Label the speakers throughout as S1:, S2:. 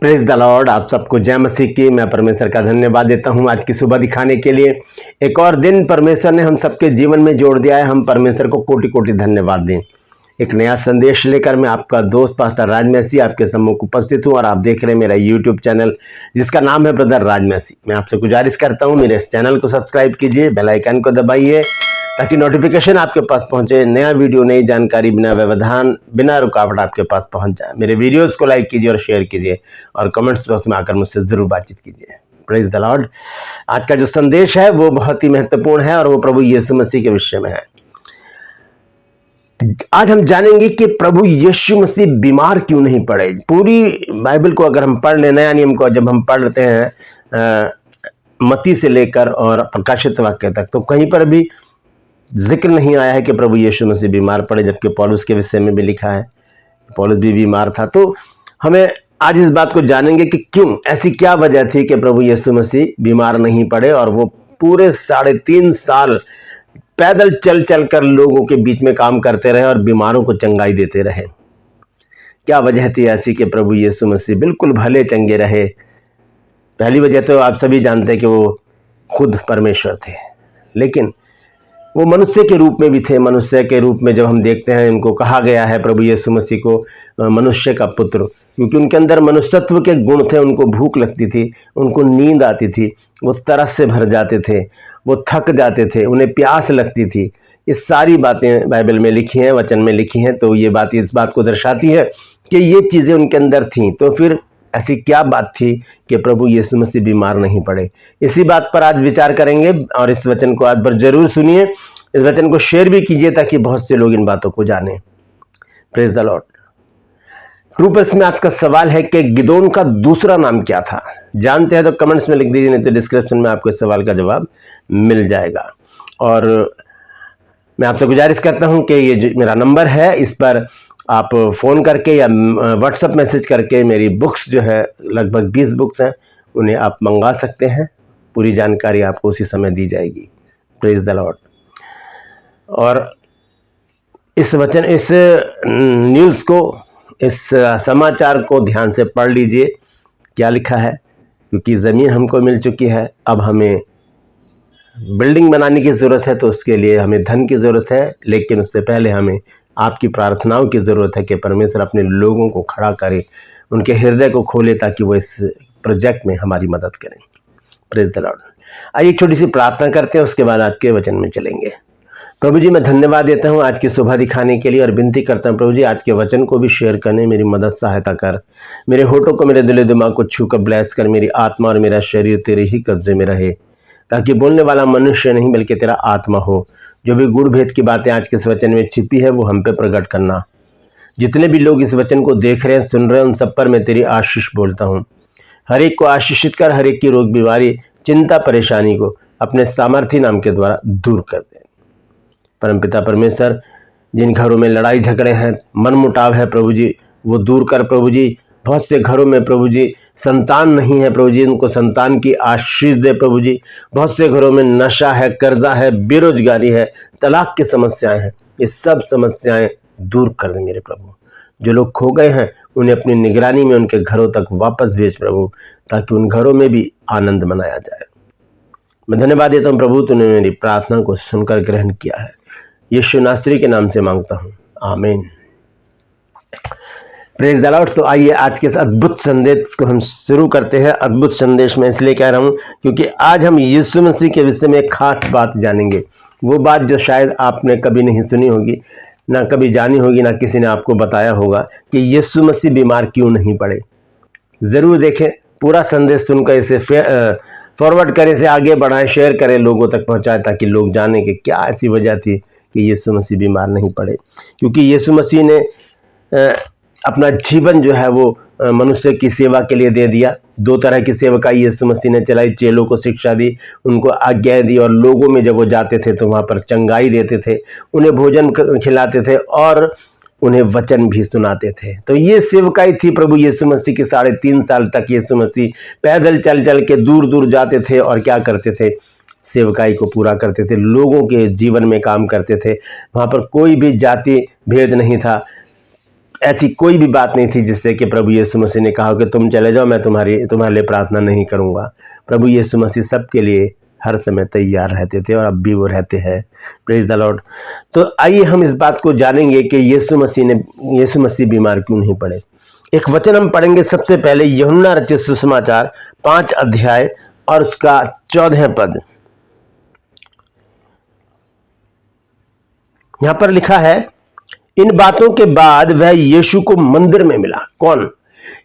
S1: Praise the Lord. आप सबको जय मसीह की। मैं परमेश्वर का धन्यवाद देता हूं आज की सुबह दिखाने के लिए। एक और दिन परमेश्वर ने हम सबके जीवन में जोड़ दिया है। हम परमेश्वर को कोटि कोटि धन्यवाद दें। एक नया संदेश लेकर मैं आपका दोस्त पास्टर राज मैसी आपके सम्मुख उपस्थित हूं और आप देख रहे हैं मेरा यूट्यूब चैनल जिसका नाम है ब्रदर राज मैसी। मैं आपसे गुजारिश करता हूं मेरे इस चैनल को सब्सक्राइब कीजिए, बेल आइकन को दबाइए ताकि नोटिफिकेशन आपके पास पहुंचे। नया वीडियो, नई जानकारी बिना व्यवधान बिना रुकावट आपके पास पहुंच जाए। मेरे वीडियोस को लाइक कीजिए और शेयर कीजिए और कमेंट्स बॉक्स में आकर मुझसे जरूर बातचीत कीजिए। Praise the Lord. आज का जो संदेश है वो बहुत ही महत्वपूर्ण है और वो प्रभु यीशु मसीह के विषय में है। आज हम जानेंगे कि प्रभु यीशु मसीह बीमार क्यों नहीं पड़े। पूरी बाइबल को अगर हम पढ़ लें, नया नियम को जब हम पढ़ लेते हैं मत्ती से लेकर और प्रकाशित वाक्य तक, तो कहीं पर भी जिक्र नहीं आया है कि प्रभु यीशु मसीह बीमार पड़े, जबकि पौलुस के विषय में भी लिखा है पौलुस भी बीमार था। तो हमें आज इस बात को जानेंगे कि क्यों, ऐसी क्या वजह थी कि प्रभु यीशु मसीह बीमार नहीं पड़े और वो पूरे 3.5 साल पैदल चल चल कर लोगों के बीच में काम करते रहे और बीमारों को चंगाई देते रहे। क्या वजह थी ऐसी कि प्रभु यीशु मसीह बिल्कुल भले चंगे रहे? पहली वजह तो आप सभी जानते हैं कि वो खुद परमेश्वर थे, लेकिन वो मनुष्य के रूप में भी थे। मनुष्य के रूप में जब हम देखते हैं, इनको कहा गया है प्रभु यीशु मसीह को मनुष्य का पुत्र, क्योंकि उनके अंदर मनुष्यत्व के गुण थे। उनको भूख लगती थी, उनको नींद आती थी, वो तरस से भर जाते थे, वो थक जाते थे, उन्हें प्यास लगती थी। ये सारी बातें बाइबल में लिखी हैं, वचन में लिखी हैं। तो ये बात इस बात को दर्शाती है कि ये चीज़ें उनके अंदर थीं। तो फिर ऐसी क्या बात थी कि प्रभु यीशु मसीह बीमार नहीं पड़े? इसी बात पर आज विचार करेंगे और इस वचन को आज पर जरूर सुनिए। इस वचन को शेयर भी कीजिए ताकि बहुत से लोग इन बातों को जानें। Praise the Lord. ट्रूपर्स में आज का सवाल है कि गिदोन का दूसरा नाम क्या था? जानते हैं तो कमेंट्स में लिख दीजिए, नहीं तो डिस्क्रिप्शन में आपको इस सवाल का जवाब मिल जाएगा। और मैं आपसे गुजारिश करता हूं कि ये जो मेरा नंबर है, इस पर आप फ़ोन करके या व्हाट्सएप मैसेज करके मेरी बुक्स जो है, लगभग 20 बुक्स हैं, उन्हें आप मंगा सकते हैं। पूरी जानकारी आपको उसी समय दी जाएगी। Praise the Lord. और इस न्यूज़ को, इस समाचार को ध्यान से पढ़ लीजिए क्या लिखा है, क्योंकि ज़मीन हमको मिल चुकी है। अब हमें बिल्डिंग बनाने की ज़रूरत है, तो उसके लिए हमें धन की ज़रूरत है, लेकिन उससे पहले हमें आपकी प्रार्थनाओं की ज़रूरत है कि परमेश्वर अपने लोगों को खड़ा करे, उनके हृदय को खोले ताकि वो इस प्रोजेक्ट में हमारी मदद करें। Praise the Lord. आइए एक छोटी सी प्रार्थना करते हैं, उसके बाद आज के वचन में चलेंगे। प्रभु जी, मैं धन्यवाद देता हूँ आज की सुबह दिखाने के लिए और विनती करता हूँ प्रभु जी, आज के वचन को भी शेयर करने मेरी मदद सहायता कर। मेरे होठों को, मेरे दिल दिमाग को छू कर ब्लेस कर। मेरी आत्मा और मेरा शरीर तेरे ही कब्जे में रहे, ताकि बोलने वाला मनुष्य नहीं बल्कि तेरा आत्मा हो। जो भी गुड़ भेद की बातें आज के इस वचन में छिपी है वो हम पे प्रकट करना। जितने भी लोग इस वचन को देख रहे हैं, सुन रहे हैं, उन सब पर मैं तेरी आशीष बोलता हूँ। हर एक को आशीषित कर, हर एक की रोग बीमारी, चिंता, परेशानी को अपने सामर्थ्य नाम के द्वारा दूर कर दे। परमपिता परमेश्वर, जिन घरों में लड़ाई झगड़े हैं, मन मुटाव है प्रभु जी, वो दूर कर प्रभु जी। बहुत से घरों में प्रभु जी संतान नहीं है प्रभु जी, उनको संतान की आशीष दे प्रभु जी। बहुत से घरों में नशा है, कर्जा है, बेरोजगारी है, तलाक की समस्याएं हैं। ये सब समस्याएं दूर कर दे मेरे प्रभु। जो लोग खो गए हैं उन्हें अपनी निगरानी में उनके घरों तक वापस भेज प्रभु, ताकि उन घरों में भी आनंद मनाया जाए। मैं धन्यवाद देता हूँ प्रभु, तूने मेरी प्रार्थना को सुनकर ग्रहण किया है। यीशु नासरी के नाम से मांगता हूँ, आमीन। Praise the Lord. तो आइए आज के इस अद्भुत संदेश को हम शुरू करते हैं। अद्भुत संदेश मैं इसलिए कह रहा हूँ क्योंकि आज हम यीशु मसीह के विषय में एक खास बात जानेंगे। वो बात जो शायद आपने कभी नहीं सुनी होगी, ना कभी जानी होगी, ना किसी ने आपको बताया होगा कि यीशु मसीह बीमार क्यों नहीं पड़े। ज़रूर देखें, पूरा संदेश सुनकर इसे फॉरवर्ड करें, इसे आगे बढ़ाएं, शेयर करें, लोगों तक पहुँचाएं, ताकि लोग जानें कि क्या ऐसी वजह थी कि यीशु मसीह बीमार नहीं पड़े। क्योंकि यीशु मसीह ने अपना जीवन जो है वो मनुष्य की सेवा के लिए दे दिया। 2 तरह की सेवकाई यीशु मसीह ने चलाई। चेलों को शिक्षा दी, उनको आज्ञा दी, और लोगों में जब वो जाते थे तो वहाँ पर चंगाई देते थे, उन्हें भोजन खिलाते थे और उन्हें वचन भी सुनाते थे। तो ये सेवकाई थी प्रभु यीशु मसीह की। 3.5 साल तक यीशु मसीह पैदल चल चल के दूर दूर जाते थे और क्या करते थे? सेवकाई को पूरा करते थे, लोगों के जीवन में काम करते थे। वहाँ पर कोई भी जाति भेद नहीं था। ऐसी कोई भी बात नहीं थी जिससे कि प्रभु यीशु मसीह ने कहा कि तुम चले जाओ, मैं तुम्हारे लिए प्रार्थना नहीं करूँगा। प्रभु यीशु मसीह सबके लिए हर समय तैयार रहते थे और अब भी वो रहते हैं। Praise the Lord. तो आइए हम इस बात को जानेंगे कि यीशु मसीह बीमार क्यों नहीं पड़े। एक वचन हम पढ़ेंगे सबसे पहले, यूहन्ना रचित सुसमाचार 5 अध्याय और उसका 14 पद। यहां पर लिखा है, इन बातों के बाद वह यीशु को मंदिर में मिला। कौन?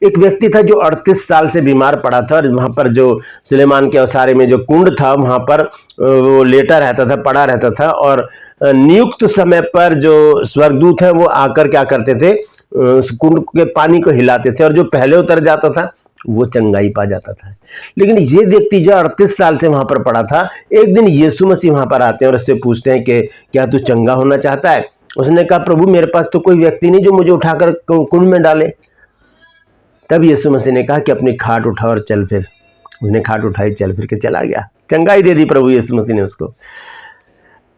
S1: एक व्यक्ति था जो 38 साल से बीमार पड़ा था और वहां पर जो सुलेमान के ओसारे में जो कुंड था वहां पर वो लेटा रहता था, पड़ा रहता था, और नियुक्त समय पर जो स्वर्गदूत हैं वो आकर क्या करते थे, उस कुंड के पानी को हिलाते थे और जो पहले उतर जाता था वो चंगाई पा जाता था। लेकिन ये व्यक्ति जो 38 साल से वहां पर पड़ा था, एक दिन यीशु मसीह वहां पर आते हैं और उससे पूछते हैं कि क्या तू चंगा होना चाहता है? उसने कहा, प्रभु मेरे पास तो कोई व्यक्ति नहीं जो मुझे उठाकर कुंड में डाले। तब यीशु मसीह ने कहा कि अपनी खाट उठा और चल फिर। उसने खाट उठाई, चल फिर के चला गया, चंगाई दे दी प्रभु यीशु मसीह ने उसको।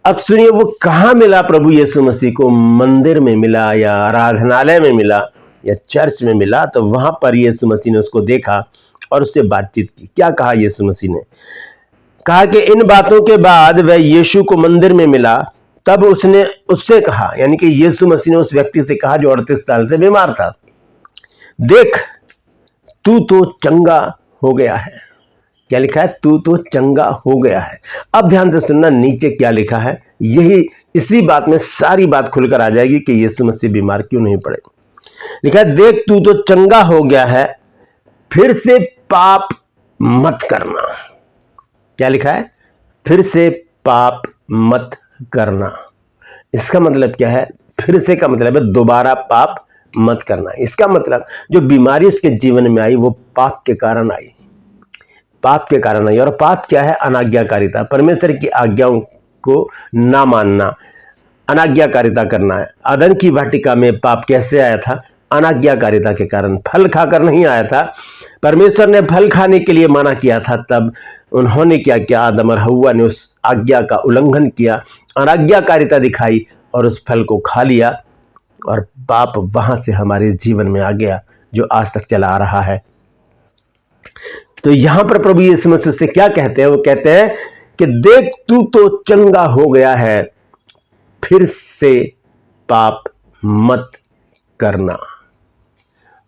S1: अब सुनिए, वो कहाँ मिला प्रभु यीशु मसीह को? मंदिर में मिला या आराधनालय में मिला या चर्च में मिला। तो वहां पर यीशु मसीह ने उसको देखा और उससे बातचीत की। क्या कहा यीशु मसीह ने? कहा कि इन बातों के बाद वह यीशु को मंदिर में मिला। तब उसने उससे कहा, यानी कि यीशु मसीह ने उस व्यक्ति से कहा जो 38 साल से बीमार था, देख तू तो चंगा हो गया है। क्या लिखा है? तू तो चंगा हो गया है। अब ध्यान से सुनना, नीचे क्या लिखा है, यही इसी बात में सारी बात खुलकर आ जाएगी कि यीशु मसीह बीमार क्यों नहीं पड़े। लिखा है, देख तू तो चंगा हो गया है, फिर से पाप मत करना। क्या लिखा है? फिर से पाप मत करना। इसका मतलब क्या है? फिर से का मतलब है दोबारा पाप मत करना। इसका मतलब जो बीमारी उसके जीवन में आई वो पाप के कारण आई, पाप के कारण आई। और पाप क्या है? अनाज्ञाकारिता, परमेश्वर की आज्ञाओं को ना मानना, अनाज्ञाकारिता करना है। अदन की वाटिका में पाप कैसे आया था? अनाज्ञाकारिता के कारण। फल खाकर नहीं आया था, परमेश्वर ने फल खाने के लिए मना किया था। तब उन्होंने क्या किया? आदम और हव्वा ने उस आज्ञा का उल्लंघन किया, अनाज्ञाकारिता दिखाई और उस फल को खा लिया, और पाप वहां से हमारे जीवन में आ गया जो आज तक चला आ रहा है। तो यहां पर प्रभु यीशु मसीह से क्या कहते हैं? वो कहते हैं कि देख तू तो चंगा हो गया है, फिर से पाप मत करना,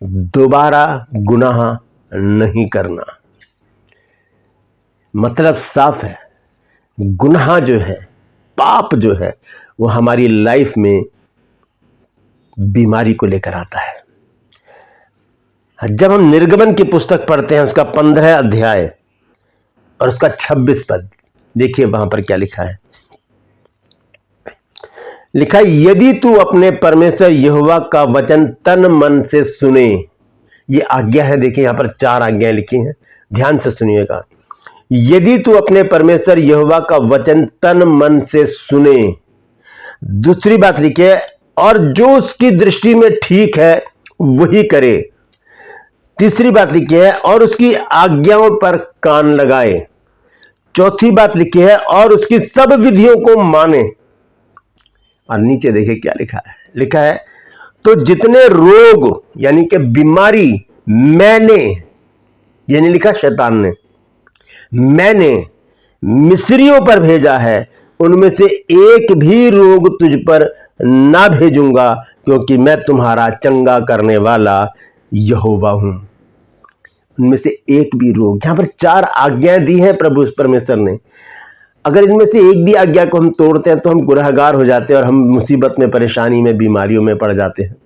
S1: दोबारा गुनाह नहीं करना। मतलब साफ है, गुनाह जो है, पाप जो है, वो हमारी लाइफ में बीमारी को लेकर आता है। जब हम निर्गमन की पुस्तक पढ़ते हैं उसका 15 अध्याय और उसका 26 पद, देखिए वहां पर क्या लिखा है। लिखा है, यदि तू अपने परमेश्वर यहोवा का वचन तन मन से सुने। ये आज्ञा है, देखिए यहां पर 4 आज्ञाएं लिखी हैं, ध्यान से सुनिएगा। यदि तू अपने परमेश्वर यहोवा का वचन तन मन से सुने। दूसरी बात लिखिए, और जो उसकी दृष्टि में ठीक है वही करे। तीसरी बात लिखी है, और उसकी आज्ञाओं पर कान लगाए। चौथी बात लिखी है, और उसकी सब विधियों को माने। और नीचे देखिए क्या लिखा है। लिखा है, तो जितने रोग यानी कि बीमारी मैंने, ये नहीं लिखा शैतान ने, मैंने मिस्रियों पर भेजा है, उनमें से एक भी रोग तुझ पर ना भेजूंगा, क्योंकि मैं तुम्हारा चंगा करने वाला यहोवा हूं। उनमें से एक भी रोग, यहां पर 4 आज्ञाएं दी हैं प्रभु परमेश्वर ने। अगर इनमें से एक भी आज्ञा को हम तोड़ते हैं तो हम गुनहगार हो जाते हैं और हम मुसीबत में, परेशानी में, बीमारियों में पड़ जाते हैं।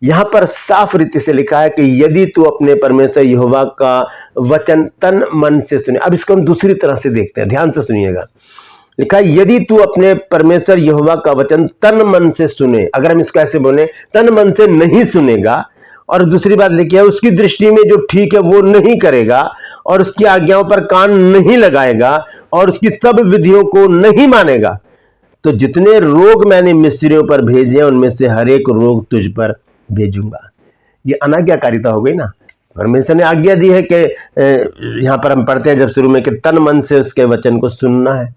S1: यहां पर साफ रीति से लिखा है कि यदि तू अपने परमेश्वर यहोवा का वचन तन मन से सुने। अब इसको हम दूसरी तरह से देखते हैं, ध्यान से सुनिएगा। लिखा है, यदि तू अपने परमेश्वर यहोवा का वचन तन मन से सुने। अगर हम इसको ऐसे बोले, तन मन से नहीं सुनेगा, और दूसरी बात लिखी है, उसकी दृष्टि में जो ठीक है वो नहीं करेगा, और उसकी आज्ञाओं पर कान नहीं लगाएगा, और उसकी सब विधियों को नहीं मानेगा, तो जितने रोग मैंने मिस्रियों पर भेजे हैं उनमें से हर एक रोग तुझ पर भेजूंगा। ये अनाज्ञाकारिता हो गई ना। परमेश्वर ने आज्ञा दी है कि यहां पर हम पढ़ते हैं जब शुरू में कि तन मन से उसके वचन को सुनना है।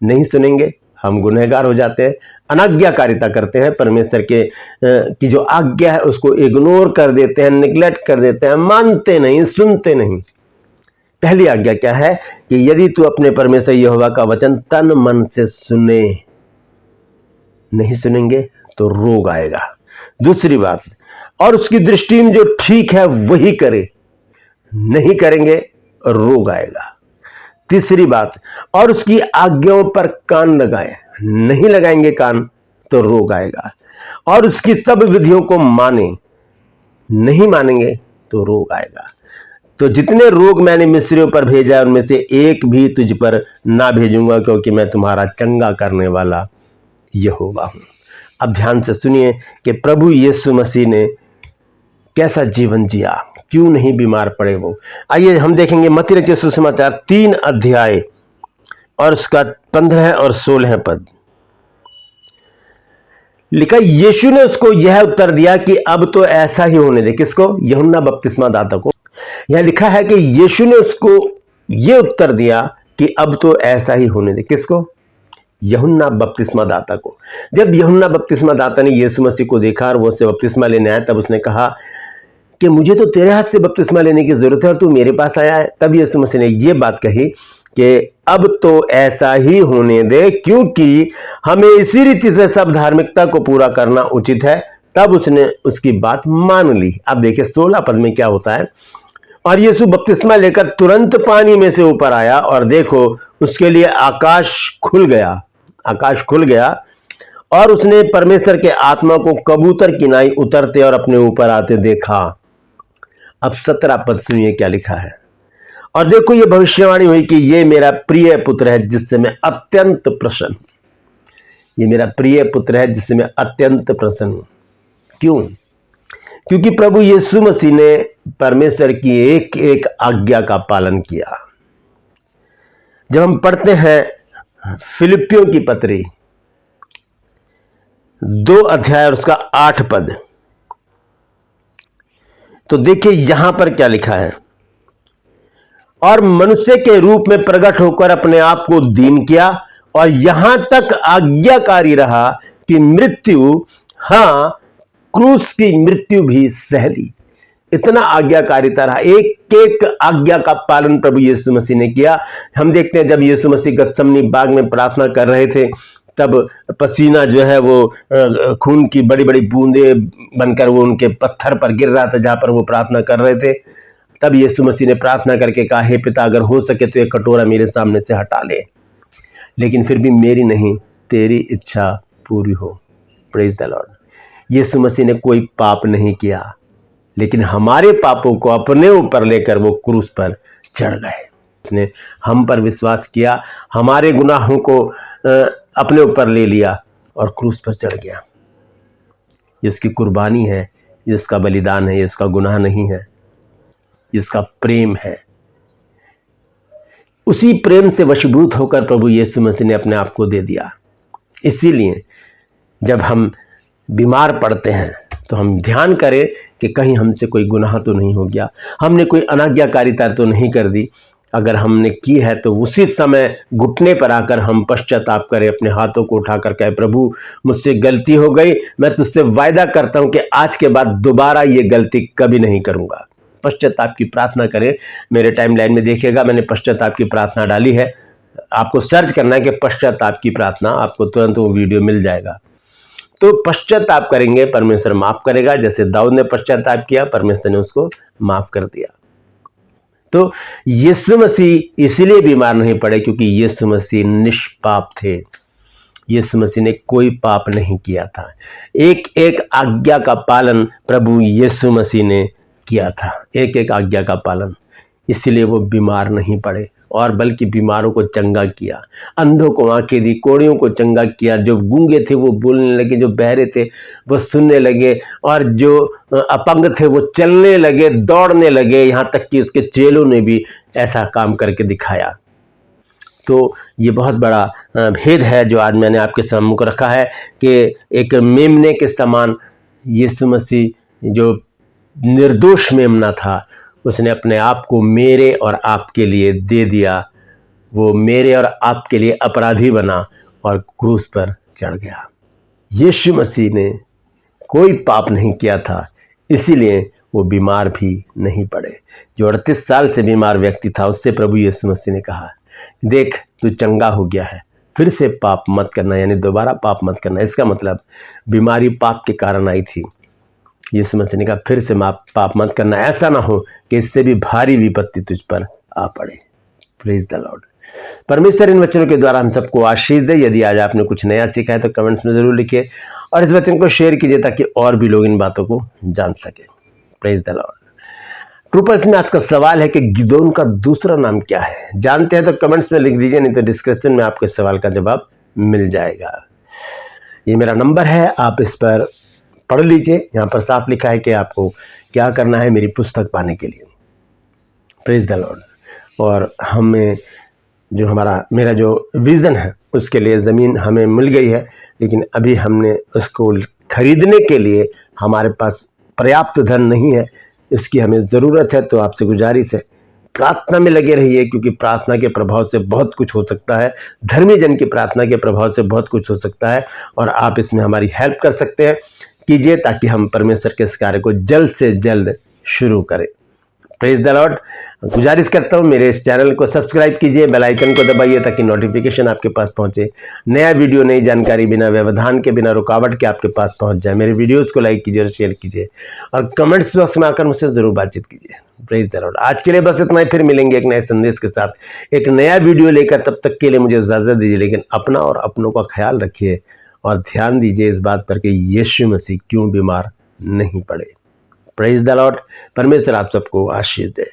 S1: नहीं सुनेंगे, हम गुनहगार हो जाते हैं, अनाज्ञाकारिता करते हैं, परमेश्वर के की जो आज्ञा है उसको इग्नोर कर देते हैं, निग्लेक्ट कर देते हैं, मानते नहीं, सुनते नहीं। पहली आज्ञा क्या है कि यदि तू अपने परमेश्वर यहोवा का वचन तन मन से सुने, नहीं सुनेंगे तो रोग आएगा। दूसरी बात, और उसकी दृष्टि में जो ठीक है वही करे, नहीं करेंगे रोग आएगा। तीसरी बात, और उसकी आज्ञाओं पर कान लगाए, नहीं लगाएंगे कान तो रोग आएगा। और उसकी सब विधियों को माने, नहीं मानेंगे तो रोग आएगा। तो जितने रोग मैंने मिस्रियों पर भेजा उनमें से एक भी तुझ पर ना भेजूंगा, क्योंकि मैं तुम्हारा चंगा करने वाला यहोवा हूं। अब ध्यान से सुनिए कि प्रभु यीशु मसीह ने कैसा जीवन जिया, क्यों नहीं बीमार पड़े वो। आइए हम देखेंगे मत्ती रचित सुसमाचार 3 अध्याय और उसका 15 और 16 पद। लिखा, यीशु ने उसको यह उत्तर दिया कि अब तो ऐसा ही होने दे। किसको? यूहन्ना बपतिस्मा दाता को। यह लिखा है कि यीशु ने उसको यह उत्तर दिया कि अब तो ऐसा ही होने दे। किसको? यूहन्ना बपतिस्मा दाता को। जब यूहन्ना बपतिस्मा दाता ने यीशु मसीह को देखा और वो उससे बपतिस्मा लेने आया, तब उसने कहा कि मुझे तो तेरे हाथ से बपतिस्मा लेने की जरूरत है और तू मेरे पास आया है। तब यीशु मसीह ने यह बात कही कि अब तो ऐसा ही होने दे, क्योंकि हमें इसी रीति से सब धार्मिकता को पूरा करना उचित है। तब उसने उसकी बात मान ली। अब देखिए 16 पद में क्या होता है। और यीशु बपतिस्मा लेकर तुरंत पानी में से ऊपर आया और देखो उसके लिए आकाश खुल गया, आकाश खुल गया और उसने परमेश्वर के आत्मा को कबूतर की नाई उतरते और अपने ऊपर आते देखा। अब 17 पद सुनिए क्या लिखा है। और देखो ये भविष्यवाणी हुई कि ये मेरा प्रिय पुत्र है जिससे मैं अत्यंत प्रसन्न। ये मेरा प्रिय पुत्र है जिससे मैं अत्यंत प्रसन्न हूं। क्यों? क्योंकि प्रभु यीशु मसीह ने परमेश्वर की एक एक आज्ञा का पालन किया। जब हम पढ़ते हैं फिलिपियों की पत्री 2 अध्याय और उसका 8 पद, तो देखिए यहां पर क्या लिखा है। और मनुष्य के रूप में प्रकट होकर अपने आप को दीन किया और यहां तक आज्ञाकारी रहा कि मृत्यु, हां क्रूस की मृत्यु भी सह ली। इतना आज्ञाकारिता रहा, एक एक आज्ञा का पालन प्रभु यीशु मसीह ने किया। हम देखते हैं जब यीशु मसीह गतसमनी बाग में प्रार्थना कर रहे थे, तब पसीना जो है वो खून की बड़ी बड़ी बूंदें बनकर वो उनके पत्थर पर गिर रहा था जहां पर वो प्रार्थना कर रहे थे। तब यीशु मसीह ने प्रार्थना करके कहा, हे पिता अगर हो सके तो एक कटोरा मेरे सामने से हटा ले, लेकिन फिर भी मेरी नहीं तेरी इच्छा पूरी हो। Praise the Lord. Yeshu Masih ने कोई पाप नहीं किया, लेकिन हमारे पापों को अपने ऊपर लेकर वो क्रूस पर चढ़ गए। उसने हम पर विश्वास किया, हमारे गुनाहों को अपने ऊपर ले लिया और क्रूस पर चढ़ गया। ये उसकी कुर्बानी है, ये उसका बलिदान है, ये उसका गुनाह नहीं है, ये उसका प्रेम है। उसी प्रेम से वशीभूत होकर प्रभु यीशु मसीह ने अपने आप को दे दिया। इसीलिए जब हम बीमार पड़ते हैं तो हम ध्यान करें कि कहीं हमसे कोई गुनाह तो नहीं हो गया, हमने कोई अनाज्ञाकारिता तो नहीं कर दी। अगर हमने की है तो उसी समय घुटने पर आकर हम पश्चाताप करें, अपने हाथों को उठाकर कहे, प्रभु मुझसे गलती हो गई, मैं तुझसे वायदा करता हूं कि आज के बाद दोबारा ये गलती कभी नहीं करूंगा। पश्चाताप की प्रार्थना करें। मेरे टाइमलाइन में देखिएगा, मैंने पश्चाताप की प्रार्थना डाली है। आपको सर्च करना है कि पश्चाताप की प्रार्थना, आपको तुरंत वो वीडियो मिल जाएगा। तो पश्चाताप करेंगे, परमेश्वर माफ करेगा। जैसे दाऊद ने पश्चाताप किया, परमेश्वर ने उसको माफ कर दिया। तो यीशु मसीह इसलिए बीमार नहीं पड़े क्योंकि यीशु मसीह निष्पाप थे। यीशु मसीह ने कोई पाप नहीं किया था। एक एक आज्ञा का पालन प्रभु यीशु मसीह ने किया था, एक एक आज्ञा का पालन। इसलिए वो बीमार नहीं पड़े और बल्कि बीमारों को चंगा किया, अंधों को आंखें दी, कोढ़ियों को चंगा किया, जो गूंगे थे वो बोलने लगे, जो बहरे थे वो सुनने लगे, और जो अपंग थे वो चलने लगे, दौड़ने लगे। यहाँ तक कि उसके चेलों ने भी ऐसा काम करके दिखाया। तो ये बहुत बड़ा भेद है जो आज मैंने आपके सम्मुख रखा है कि एक मेमने के समान यीशु मसीह जो निर्दोष मेमना था, उसने अपने आप को मेरे और आपके लिए दे दिया। वो मेरे और आपके लिए अपराधी बना और क्रूस पर चढ़ गया। यीशु मसीह ने कोई पाप नहीं किया था, इसीलिए वो बीमार भी नहीं पड़े। जो 38 साल से बीमार व्यक्ति था, उससे प्रभु यीशु मसीह ने कहा, देख तू चंगा हो गया है, फिर से पाप मत करना, यानी दोबारा पाप मत करना। इसका मतलब बीमारी पाप के कारण आई थी। यीशु मसीह ने कहा फिर से पाप मत करना, ऐसा ना हो कि इससे भी भारी विपत्ति तुझ पर आ पड़े। Praise the Lord. परमेश्वर इन वचनों के द्वारा हम सबको आशीष दे। यदि आज आपने कुछ नया सीखा है तो कमेंट्स में जरूर लिखिए और इस वचन को शेयर कीजिए ताकि और भी लोग इन बातों को जान सके। Praise the Lord. ट्रूपर्स में आज का सवाल है कि गिदोन का दूसरा नाम क्या है? जानते हैं तो कमेंट्स में लिख दीजिए, नहीं तो डिस्क्रिप्शन में आपके सवाल का जवाब मिल जाएगा। ये मेरा नंबर है, आप इस पर पढ़ लीजिए। यहाँ पर साफ लिखा है कि आपको क्या करना है मेरी पुस्तक पाने के लिए। Praise the Lord. और हमें जो मेरा जो विज़न है उसके लिए ज़मीन हमें मिल गई है, लेकिन अभी हमने उसको खरीदने के लिए हमारे पास पर्याप्त धन नहीं है, इसकी हमें ज़रूरत है। तो आपसे गुजारिश है, प्रार्थना में लगे रहिए, क्योंकि प्रार्थना के प्रभाव से बहुत कुछ हो सकता है। धर्मी जन की प्रार्थना के प्रभाव से बहुत कुछ हो सकता है और आप इसमें हमारी हेल्प कर सकते हैं। कीजिए ताकि हम परमेश्वर के इस कार्य को जल्द से जल्द शुरू करें। Praise the Lord. गुजारिश करता हूँ मेरे इस चैनल को सब्सक्राइब कीजिए, बेल आइकन को दबाइए ताकि नोटिफिकेशन आपके पास पहुँचे। नया वीडियो, नई जानकारी बिना व्यवधान के, बिना रुकावट के आपके पास पहुँच जाए। मेरे वीडियोस को लाइक कीजिए और शेयर कीजिए और कमेंट्स बॉक्स में आकर मुझसे ज़रूर बातचीत कीजिए। Praise the Lord. आज के लिए बस इतना ही, फिर मिलेंगे एक नए संदेश के साथ, एक नया वीडियो लेकर। तब तक के लिए मुझे इजाज़त दीजिए, लेकिन अपना और अपनों का ख्याल रखिए और ध्यान दीजिए इस बात पर कि यीशु मसीह क्यों बीमार नहीं पड़े। Praise the Lord. परमेश्वर आप सबको आशीष दे।